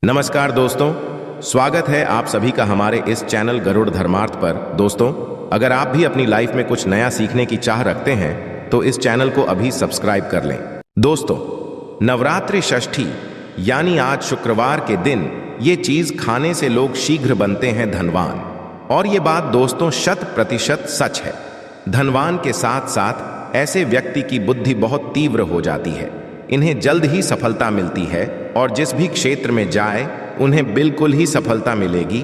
नमस्कार दोस्तों, स्वागत है आप सभी का हमारे इस चैनल गरुड़ धर्मार्थ पर। दोस्तों, अगर आप भी अपनी लाइफ में कुछ नया सीखने की चाह रखते हैं तो इस चैनल को अभी सब्सक्राइब कर लें। दोस्तों, नवरात्रि षष्ठी यानी आज शुक्रवार के दिन ये चीज खाने से लोग शीघ्र बनते हैं धनवान। और ये बात दोस्तों 100% सच है। धनवान के साथ साथ ऐसे व्यक्ति की बुद्धि बहुत तीव्र हो जाती है, इन्हें जल्द ही सफलता मिलती है और जिस भी क्षेत्र में जाए उन्हें बिल्कुल ही सफलता मिलेगी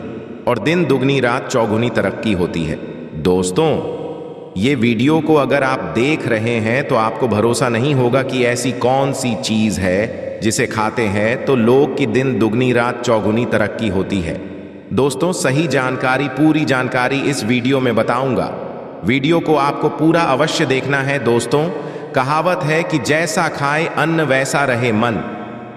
और दिन दुगनी रात चौगुनी तरक्की होती है। दोस्तों, ये वीडियो को अगर आप देख रहे हैं तो आपको भरोसा नहीं होगा कि ऐसी कौन सी चीज है जिसे खाते हैं तो लोग की दिन दुगनी रात चौगुनी तरक्की होती है। दोस्तों, सही जानकारी, पूरी जानकारी इस वीडियो में बताऊंगा। वीडियो को आपको पूरा अवश्य देखना है। दोस्तों, कहावत है कि जैसा खाए अन्न वैसा रहे मन।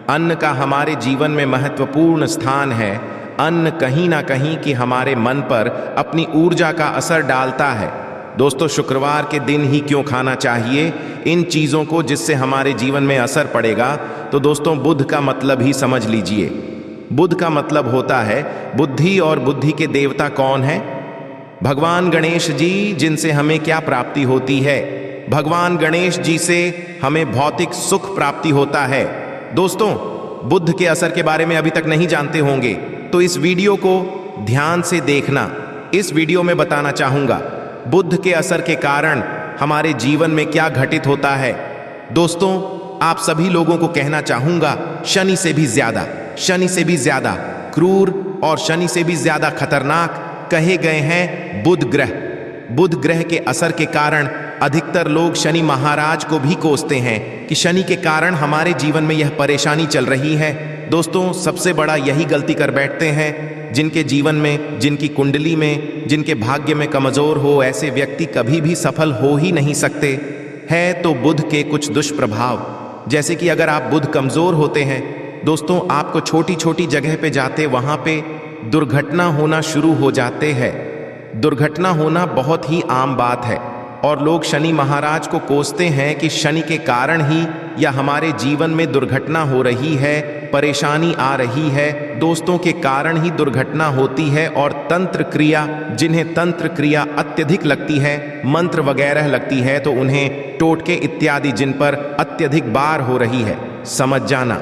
अन्न का हमारे जीवन में महत्वपूर्ण स्थान है। अन्न कहीं ना कहीं कि हमारे मन पर अपनी ऊर्जा का असर डालता है। दोस्तों, शुक्रवार के दिन ही क्यों खाना चाहिए इन चीज़ों को जिससे हमारे जीवन में असर पड़ेगा? तो दोस्तों, बुध का मतलब ही समझ लीजिए। बुध का मतलब होता है बुद्धि, और बुद्धि के देवता कौन है? भगवान गणेश जी, जिनसे हमें क्या प्राप्ति होती है? भगवान गणेश जी से हमें भौतिक सुख प्राप्ति होता है। दोस्तों, बुध के असर के बारे में अभी तक नहीं जानते होंगे तो इस वीडियो को ध्यान से देखना। इस वीडियो में बताना चाहूंगा बुध के असर के कारण हमारे जीवन में क्या घटित होता है। दोस्तों, आप सभी लोगों को कहना चाहूंगा, शनि से भी ज्यादा क्रूर और शनि से भी ज्यादा खतरनाक कहे गए हैं बुध ग्रह। बुध ग्रह के असर के कारण अधिकतर लोग शनि महाराज को भी कोसते हैं कि शनि के कारण हमारे जीवन में यह परेशानी चल रही है। दोस्तों, सबसे बड़ा यही गलती कर बैठते हैं जिनके जीवन में, जिनकी कुंडली में, जिनके भाग्य में कमजोर हो, ऐसे व्यक्ति कभी भी सफल हो ही नहीं सकते। है तो बुध के कुछ दुष्प्रभाव, जैसे कि अगर आप बुध कमजोर होते हैं दोस्तों, आपको छोटी छोटी जगह पे जाते वहां पे दुर्घटना होना शुरू हो जाते हैं। दुर्घटना होना बहुत ही आम बात है और लोग शनि महाराज को कोसते हैं कि शनि के कारण ही या हमारे जीवन में दुर्घटना हो रही है, परेशानी आ रही है, दोस्तों के कारण ही दुर्घटना होती है। और तंत्र क्रिया, जिन्हें तंत्र क्रिया अत्यधिक लगती है, मंत्र वगैरह लगती है, तो उन्हें टोटके इत्यादि जिन पर अत्यधिक बार हो रही है, समझ जाना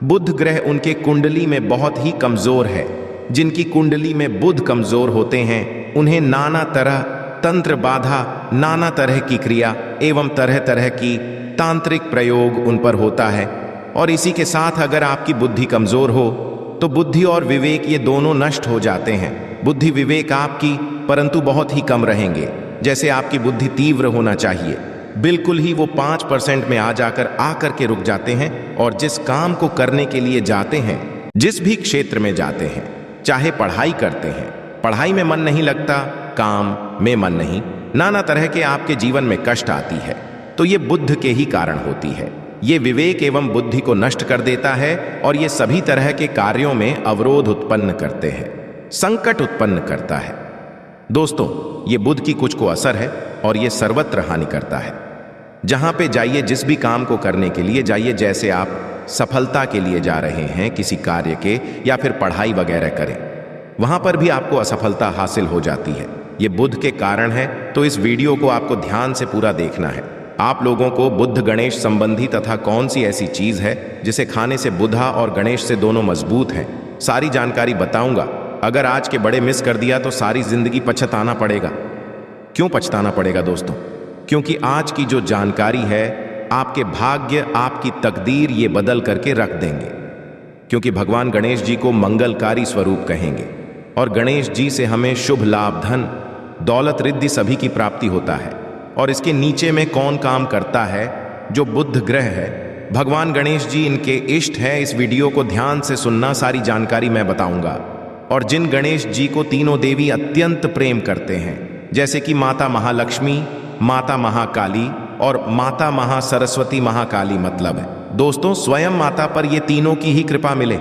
बुध ग्रह उनके कुंडली में बहुत ही कमजोर है। जिनकी कुंडली में बुध कमजोर होते हैं उन्हें नाना तरह तंत्र बाधा, नाना तरह की क्रिया एवं तरह तरह की तांत्रिक प्रयोग उन पर होता है। और इसी के साथ अगर आपकी बुद्धि कमजोर हो तो बुद्धि और विवेक ये दोनों नष्ट हो जाते हैं। बुद्धि विवेक आपकी परंतु बहुत ही कम रहेंगे। जैसे आपकी बुद्धि तीव्र होना चाहिए, बिल्कुल ही वो 5% में आकर के रुक जाते हैं। और जिस काम को करने के लिए जाते हैं, जिस भी क्षेत्र में जाते हैं, चाहे पढ़ाई करते हैं, पढ़ाई में मन नहीं लगता, काम में मन नहीं, नाना तरह के आपके जीवन में कष्ट आती है, तो ये बुध के ही कारण होती है। ये विवेक एवं बुद्धि को नष्ट कर देता है और ये सभी तरह के कार्यों में अवरोध उत्पन्न करते हैं, संकट उत्पन्न करता है। दोस्तों, ये बुध की कुछ को असर है और ये सर्वत्र हानि करता है। जहां पे जाइए, जिस भी काम को करने के लिए जाइए, जैसे आप सफलता के लिए जा रहे हैं किसी कार्य के या फिर पढ़ाई वगैरह करें, वहां पर भी आपको असफलता हासिल हो जाती है। ये बुध के कारण है। तो इस वीडियो को आपको ध्यान से पूरा देखना है। आप लोगों को बुध गणेश संबंधी तथा कौन सी ऐसी चीज है जिसे खाने से बुधा और गणेश से दोनों मजबूत हैं, सारी जानकारी बताऊंगा। अगर आज के बड़े मिस कर दिया तो सारी जिंदगी पछताना पड़ेगा। क्यों पछताना पड़ेगा दोस्तों? क्योंकि आज की जो जानकारी है आपके भाग्य, आपकी तकदीर ये बदल करके रख देंगे। क्योंकि भगवान गणेश जी को मंगलकारी स्वरूप कहेंगे और गणेश जी से हमें शुभ लाभ, धन, दौलत, रिद्धि सभी की प्राप्ति होता है। और इसके नीचे में कौन काम करता है? जो बुध ग्रह है, भगवान गणेश जी इनके इष्ट हैं। इस वीडियो को ध्यान से सुनना, सारी जानकारी मैं बताऊंगा। और जिन गणेश जी को तीनों देवी अत्यंत प्रेम करते हैं, जैसे कि माता महालक्ष्मी, माता महाकाली और माता महासरस्वती, महाकाली मतलब है दोस्तों स्वयं माता पर ये तीनों की ही कृपा मिले।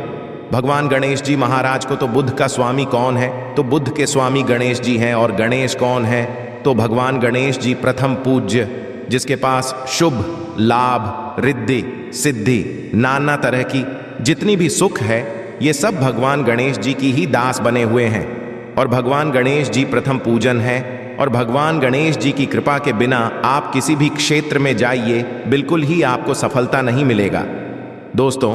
भगवान गणेश जी महाराज को तो बुध का स्वामी कौन है? तो बुध के स्वामी गणेश जी हैं। और गणेश कौन है? तो भगवान गणेश जी प्रथम पूज्य, जिसके पास शुभ लाभ, रिद्धि, सिद्धि, नाना तरह की जितनी भी सुख है ये सब भगवान गणेश जी की ही दास बने हुए हैं। और भगवान गणेश जी प्रथम पूजन है। और भगवान गणेश जी की कृपा के बिना आप किसी भी क्षेत्र में जाइए, बिल्कुल ही आपको सफलता नहीं मिलेगा। दोस्तों,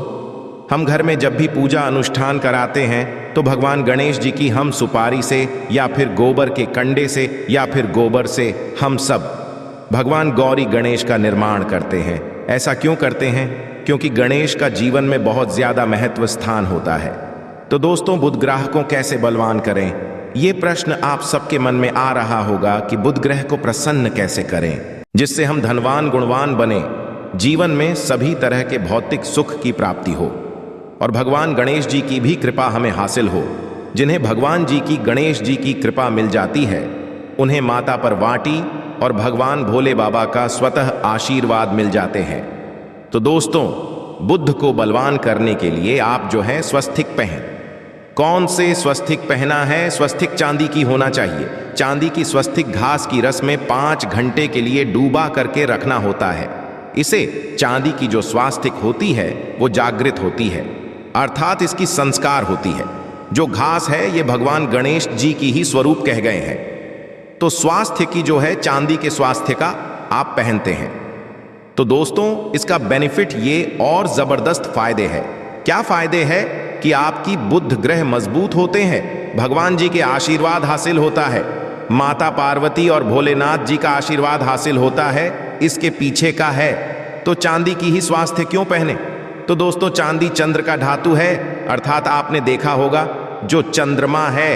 हम घर में जब भी पूजा अनुष्ठान कराते हैं तो भगवान गणेश जी की हम सुपारी से या फिर गोबर के कंडे से या फिर गोबर से हम सब भगवान गौरी गणेश का निर्माण करते हैं। ऐसा क्यों करते हैं? क्योंकि गणेश का जीवन में बहुत ज्यादा महत्व स्थान होता है। तो दोस्तों, बुध ग्रह को कैसे बलवान करें, ये प्रश्न आप सबके मन में आ रहा होगा कि बुध ग्रह को प्रसन्न कैसे करें जिससे हम धनवान गुणवान बने, जीवन में सभी तरह के भौतिक सुख की प्राप्ति हो और भगवान गणेश जी की भी कृपा हमें हासिल हो। जिन्हें भगवान जी की गणेश जी की कृपा मिल जाती है उन्हें माता पर वाटी और भगवान भोले बाबा का स्वतः आशीर्वाद मिल जाते हैं। तो दोस्तों, बुध को बलवान करने के लिए आप जो है स्वस्तिक पहन। कौन से स्वस्तिक पहना है? स्वस्तिक चांदी की होना चाहिए। चांदी की स्वस्तिक घास की रस में 5 घंटे के लिए डूबा करके रखना होता है। इसे चांदी की जो स्वास्तिक होती है वो जागृत होती है, अर्थात इसकी संस्कार होती है। जो घास है ये भगवान गणेश जी की ही स्वरूप कह गए हैं। तो स्वास्थ्य की जो है चांदी के स्वास्थ्य का आप पहनते हैं। तो दोस्तों, इसका बेनिफिट ये और जबरदस्त फायदे हैं। क्या फायदे हैं? कि आपकी बुध ग्रह मजबूत होते हैं, भगवान जी के आशीर्वाद हासिल होता है, माता पार्वती और भोलेनाथ जी का आशीर्वाद हासिल होता है। इसके पीछे का है तो चांदी की ही स्वास्थ्य क्यों पहने? तो दोस्तों, चांदी चंद्र का धातु है, अर्थात आपने देखा होगा जो चंद्रमा है,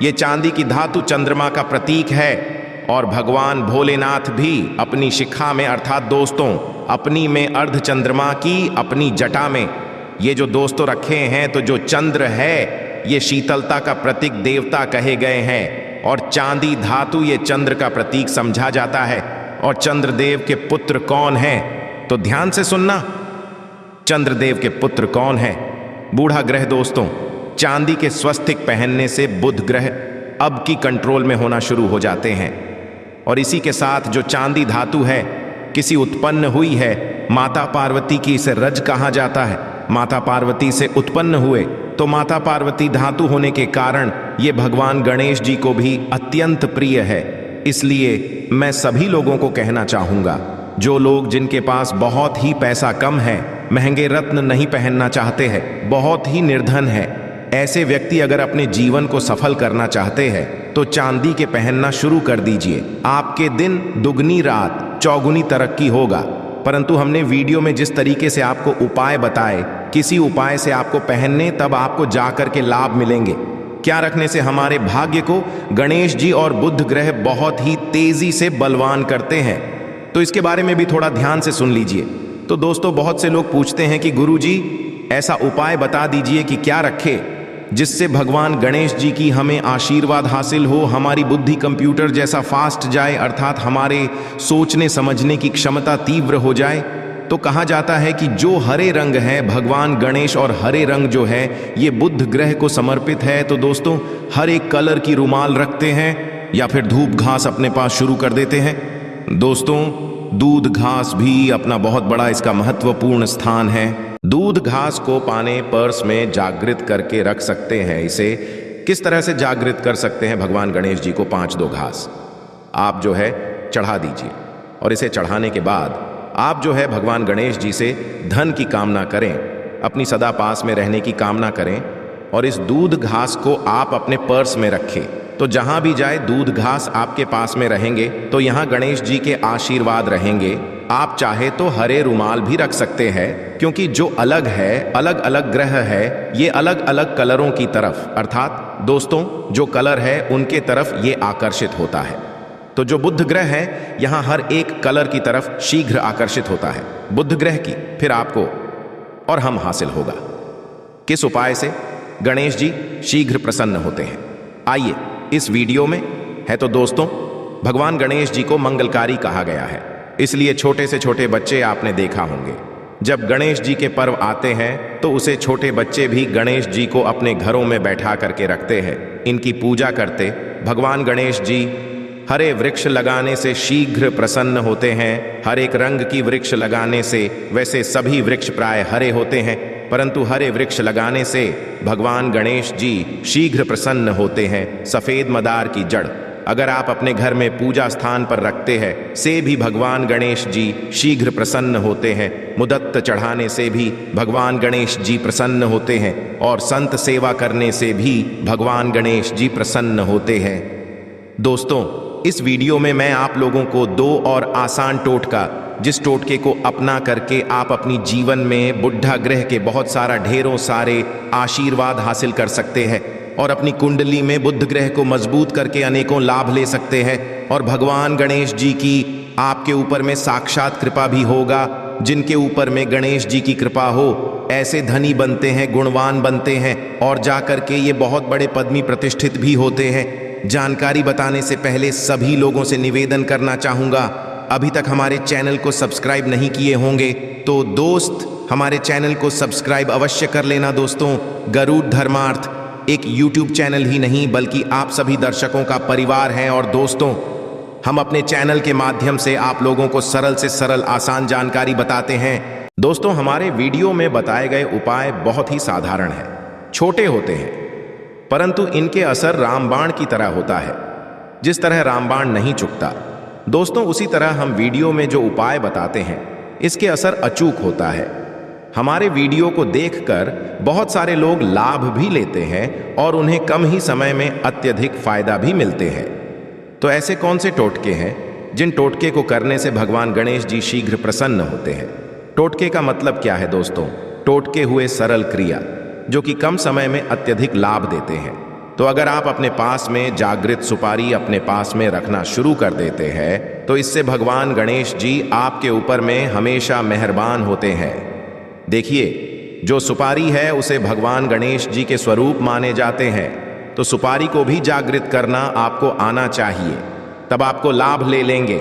ये चांदी की धातु चंद्रमा का प्रतीक है। और भगवान भोलेनाथ भी अपनी शिखा में, अर्थात दोस्तों अपनी में अर्ध चंद्रमा की अपनी जटा में ये जो दोस्तों रखे हैं, तो जो चंद्र है ये शीतलता का प्रतीक देवता कहे गए हैं और चांदी धातु ये चंद्र का प्रतीक समझा जाता है। और चंद्रदेव के पुत्र कौन है? तो ध्यान से सुनना, चंद्रदेव के पुत्र कौन है? बूढ़ा ग्रह। दोस्तों, चांदी के स्वस्तिक पहनने से बुध ग्रह अब की कंट्रोल में होना शुरू हो जाते हैं। और इसी के साथ जो चांदी धातु है किसी उत्पन्न हुई है, माता पार्वती की इसे रज कहा जाता है, माता पार्वती से उत्पन्न हुए, तो माता पार्वती धातु होने के कारण ये भगवान गणेश जी को भी अत्यंत प्रिय है। इसलिए मैं सभी लोगों को कहना चाहूँगा, जो लोग जिनके पास बहुत ही पैसा कम है, महंगे रत्न नहीं पहनना चाहते हैं, बहुत ही निर्धन है, ऐसे व्यक्ति अगर अपने जीवन को सफल करना चाहते हैं तो चांदी के पहनना शुरू कर दीजिए। आपके दिन दुगनी रात चौगुनी तरक्की होगा। परंतु हमने वीडियो में जिस तरीके से आपको उपाय बताए, किसी उपाय से आपको पहनने तब आपको जाकर के लाभ मिलेंगे। क्या रखने से हमारे भाग्य को गणेश जी और बुध ग्रह बहुत ही तेजी से बलवान करते हैं, तो इसके बारे में भी थोड़ा ध्यान से सुन लीजिए। तो दोस्तों, बहुत से लोग पूछते हैं कि गुरुजी ऐसा उपाय बता दीजिए कि क्या रखे जिससे भगवान गणेश जी की हमें आशीर्वाद हासिल हो, हमारी बुद्धि कंप्यूटर जैसा फास्ट जाए, अर्थात हमारे सोचने समझने की क्षमता तीव्र हो जाए। तो कहा जाता है कि जो हरे रंग है भगवान गणेश और हरे रंग जो है ये बुध ग्रह को समर्पित है। तो दोस्तों, हर एक कलर की रुमाल रखते हैं या फिर धूप घास अपने पास शुरू कर देते हैं। दोस्तों, दूध घास भी अपना बहुत बड़ा इसका महत्वपूर्ण स्थान है। दूध घास को पाने पर्स में जागृत करके रख सकते हैं। इसे किस तरह से जागृत कर सकते हैं? भगवान गणेश जी को 5-2 घास आप जो है चढ़ा दीजिए और इसे चढ़ाने के बाद आप जो है भगवान गणेश जी से धन की कामना करें, अपनी सदा पास में रहने की कामना करें और इस दूध घास को आप अपने पर्स में रखें। तो जहां भी जाए दूध घास आपके पास में रहेंगे तो यहाँ गणेश जी के आशीर्वाद रहेंगे। आप चाहे तो हरे रुमाल भी रख सकते हैं, क्योंकि जो अलग है, अलग अलग ग्रह है, ये अलग अलग कलरों की तरफ, अर्थात दोस्तों जो कलर है उनके तरफ ये आकर्षित होता है। तो जो बुध ग्रह है यहाँ हर एक कलर की तरफ शीघ्र आकर्षित होता है बुध ग्रह की, फिर आपको और हम हासिल होगा। किस उपाय से गणेश जी शीघ्र प्रसन्न होते हैं, आइए इस वीडियो में है। तो दोस्तों, भगवान गणेश जी को मंगलकारी कहा गया है, इसलिए छोटे से छोटे बच्चे आपने देखा होंगे, जब गणेश जी के पर्व आते हैं तो उसे छोटे बच्चे भी गणेश जी को अपने घरों में बैठा करके रखते हैं, इनकी पूजा करते। भगवान गणेश जी हरे वृक्ष लगाने से शीघ्र प्रसन्न होते हैं। हर एक रंग की वृक्ष लगाने से, वैसे सभी वृक्ष प्राय हरे होते हैं, परंतु हरे वृक्ष लगाने से भगवान गणेश जी शीघ्र प्रसन्न होते हैं। सफेद मदार की जड़ अगर आप अपने घर में पूजा स्थान पर रखते हैं से भी भगवान गणेश जी शीघ्र प्रसन्न होते हैं। मुदत्त चढ़ाने से भी भगवान गणेश जी प्रसन्न होते हैं और संत सेवा करने से भी भगवान गणेश जी प्रसन्न होते हैं। दोस्तों, इस वीडियो में मैं आप लोगों को 2 और आसान टोटका, जिस टोटके को अपना करके आप अपनी जीवन में बुढ़ा ग्रह के बहुत सारा ढेरों सारे आशीर्वाद हासिल कर सकते हैं और अपनी कुंडली में बुध ग्रह को मजबूत करके अनेकों लाभ ले सकते हैं और भगवान गणेश जी की आपके ऊपर में साक्षात कृपा भी होगा। जिनके ऊपर में गणेश जी की कृपा हो ऐसे धनी बनते हैं, गुणवान बनते हैं और जाकर के ये बहुत बड़े पदमी प्रतिष्ठित भी होते हैं। जानकारी बताने से पहले सभी लोगों से निवेदन करना चाहूँगा, अभी तक हमारे चैनल को सब्सक्राइब नहीं किए होंगे तो दोस्त हमारे चैनल को सब्सक्राइब अवश्य कर लेना। दोस्तों, गरुड़ धर्मार्थ एक YouTube चैनल ही नहीं बल्कि आप सभी दर्शकों का परिवार है और दोस्तों, हम अपने चैनल के माध्यम से आप लोगों को सरल से सरल आसान जानकारी बताते हैं। दोस्तों, हमारे वीडियो में बताए गए उपाय बहुत ही साधारण हैं, छोटे होते हैं, परंतु इनके असर रामबाण की तरह होता है। जिस तरह रामबाण नहीं चुकता दोस्तों, उसी तरह हम वीडियो में जो उपाय बताते हैं इसके असर अचूक होता है। हमारे वीडियो को देखकर बहुत सारे लोग लाभ भी लेते हैं और उन्हें कम ही समय में अत्यधिक फायदा भी मिलते हैं। तो ऐसे कौन से टोटके हैं जिन टोटके को करने से भगवान गणेश जी शीघ्र प्रसन्न होते हैं? टोटके का मतलब क्या है दोस्तों? टोटके हुए सरल क्रिया जो कि कम समय में अत्यधिक लाभ देते हैं। तो अगर आप अपने पास में जागृत सुपारी अपने पास में रखना शुरू कर देते हैं तो इससे भगवान गणेश जी आपके ऊपर में हमेशा मेहरबान होते हैं। देखिए, जो सुपारी है उसे भगवान गणेश जी के स्वरूप माने जाते हैं, तो सुपारी को भी जागृत करना आपको आना चाहिए, तब आपको लाभ ले लेंगे।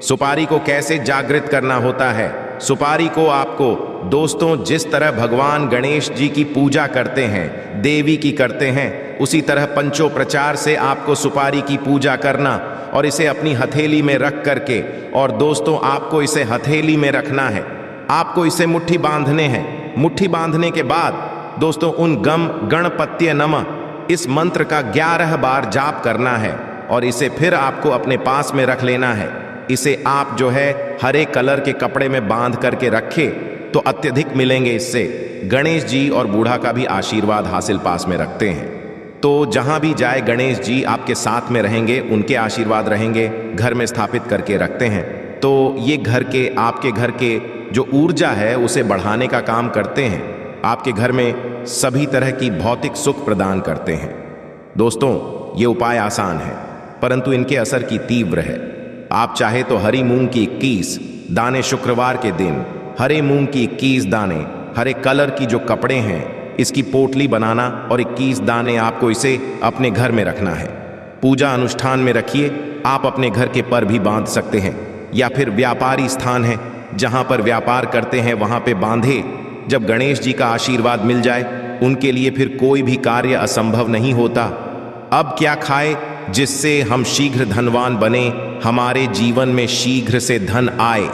सुपारी को कैसे जागृत करना होता है? सुपारी को आपको दोस्तों जिस तरह भगवान गणेश जी की पूजा करते हैं, देवी की करते हैं, उसी तरह पंचोपचार से आपको सुपारी की पूजा करना और इसे अपनी हथेली में रख करके, और दोस्तों आपको इसे हथेली में रखना है, आपको इसे मुट्ठी बांधने हैं। मुट्ठी बांधने के बाद दोस्तों उन गम गणपत्य नमः इस मंत्र का 11 बार जाप करना है और इसे फिर आपको अपने पास में रख लेना है। इसे आप जो है हरे कलर के कपड़े में बांध करके रखे तो अत्यधिक मिलेंगे इससे। गणेश जी और बूढ़ा का भी आशीर्वाद हासिल पास में रखते हैं, तो जहां भी जाए गणेश जी आपके साथ में रहेंगे, उनके आशीर्वाद रहेंगे, घर में स्थापित करके रखते हैं। तो ये घर के आपके घर के जो ऊर्जा है उसे बढ़ाने का काम करते हैं, आपके घर में सभी तरह की भौतिक सुख प्रदान करते हैं। दोस्तों, ये उपाय आसान है परंतु इनके असर की तीव्र है। आप चाहे तो हरी मूंग की 21 दाने शुक्रवार के दिन, हरे मूंग की 21 दाने, हरे कलर की जो कपड़े हैं इसकी पोटली बनाना और 21 दाने आपको इसे अपने घर में रखना है। पूजा अनुष्ठान में रखिए, आप अपने घर के पर भी बांध सकते हैं या फिर व्यापारी स्थान है जहां पर व्यापार करते हैं वहां पे बांधे। जब गणेश जी का आशीर्वाद मिल जाए उनके लिए फिर कोई भी कार्य असंभव नहीं होता। अब क्या खाए जिससे हम शीघ्र धनवान बने, हमारे जीवन में शीघ्र से धन आए,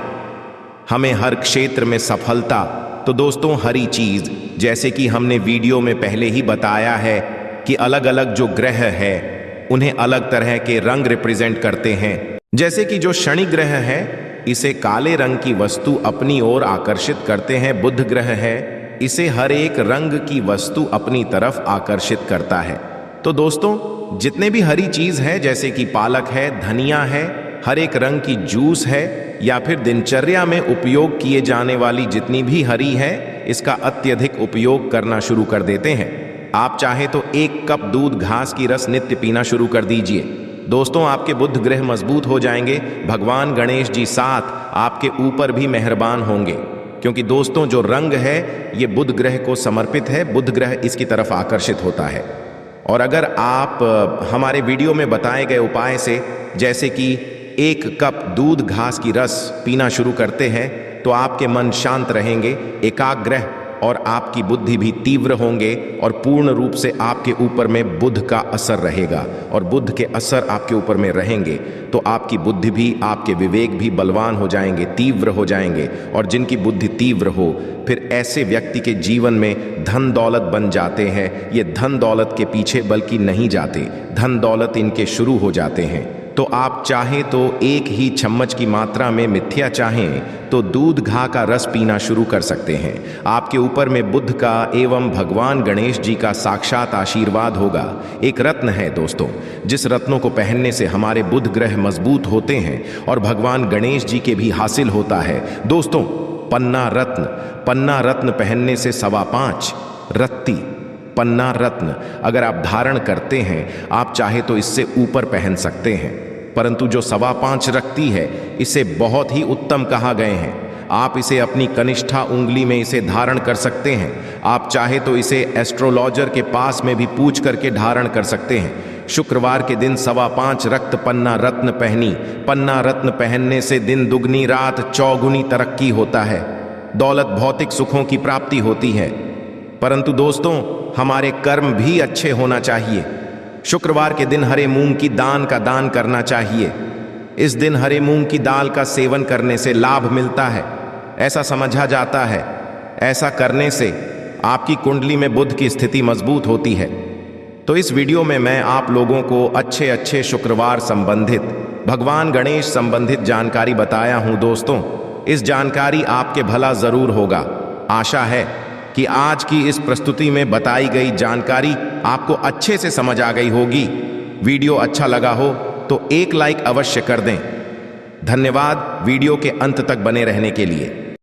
हमें हर क्षेत्र में सफलता? तो दोस्तों, हरी चीज जैसे कि हमने वीडियो में पहले ही बताया है कि अलग अलग जो ग्रह है उन्हें अलग तरह के रंग रिप्रेजेंट करते हैं। जैसे कि जो शनि ग्रह है इसे काले रंग की वस्तु अपनी ओर आकर्षित करते हैं। बुध ग्रह है, इसे हर एक रंग की वस्तु अपनी तरफ आकर्षित करता है। तो दोस्तों, जितने भी हरी चीज है जैसे कि पालक है, धनिया है, हर एक रंग की जूस है या फिर दिनचर्या में उपयोग किए जाने वाली जितनी भी हरी है, इसका अत्यधिक उपयोग करना शुरू कर देते हैं। आप चाहे तो 1 कप दूध घास की रस नित्य पीना शुरू कर दीजिए। दोस्तों, आपके बुध ग्रह मजबूत हो जाएंगे, भगवान गणेश जी साथ आपके ऊपर भी मेहरबान होंगे, क्योंकि दोस्तों जो रंग है ये बुध ग्रह को समर्पित है, बुध ग्रह इसकी तरफ आकर्षित होता है। और अगर आप हमारे वीडियो में बताए गए उपाय से जैसे कि 1 कप दूध घास की रस पीना शुरू करते हैं तो आपके मन शांत रहेंगे, एकाग्र और आपकी बुद्धि भी तीव्र होंगे और पूर्ण रूप से आपके ऊपर में बुध का असर रहेगा। और बुध के असर आपके ऊपर में रहेंगे तो आपकी बुद्धि भी, आपके विवेक भी बलवान हो जाएंगे, तीव्र हो जाएंगे। और जिनकी बुद्धि तीव्र हो, फिर ऐसे व्यक्ति के जीवन में धन दौलत बन जाते हैं। ये धन दौलत के पीछे बल्कि नहीं जाते, धन दौलत इनके शुरू हो जाते हैं। तो आप चाहें तो एक ही चम्मच की मात्रा में मिथ्या चाहें तो दूध घा का रस पीना शुरू कर सकते हैं। आपके ऊपर में बुध का एवं भगवान गणेश जी का साक्षात आशीर्वाद होगा। एक रत्न है दोस्तों, जिस रत्नों को पहनने से हमारे बुध ग्रह मजबूत होते हैं और भगवान गणेश जी के भी हासिल होता है दोस्तों, पन्ना रत्न। पन्ना रत्न पहनने से 5.25 रत्ती पन्ना रत्न अगर आप धारण करते हैं, आप चाहे तो इससे ऊपर पहन सकते हैं, परंतु जो 5.25 रखती है इसे बहुत ही उत्तम कहा गए हैं। आप इसे अपनी कनिष्ठा उंगली में इसे धारण कर सकते हैं। आप चाहे तो इसे एस्ट्रोलॉजर के पास में भी पूछ करके धारण कर सकते हैं। शुक्रवार के दिन 5.25 रक्त पन्ना रत्न पहनी। पन्ना रत्न पहनने से दिन दुगनी रात चौगुनी तरक्की होता है, दौलत भौतिक सुखों की प्राप्ति होती है। परंतु दोस्तों, हमारे कर्म भी अच्छे होना चाहिए। शुक्रवार के दिन हरे मूंग की दान का दान करना चाहिए। इस दिन हरे मूंग की दाल का सेवन करने से लाभ मिलता है, ऐसा समझा जाता है। ऐसा करने से आपकी कुंडली में बुध की स्थिति मजबूत होती है। तो इस वीडियो में मैं आप लोगों को अच्छे अच्छे शुक्रवार संबंधित, भगवान गणेश संबंधित जानकारी बताया हूं दोस्तों। इस जानकारी आपके भला जरूर होगा। आशा है कि आज की इस प्रस्तुति में बताई गई जानकारी आपको अच्छे से समझ आ गई होगी। वीडियो अच्छा लगा हो तो एक लाइक अवश्य कर दें। धन्यवाद वीडियो के अंत तक बने रहने के लिए।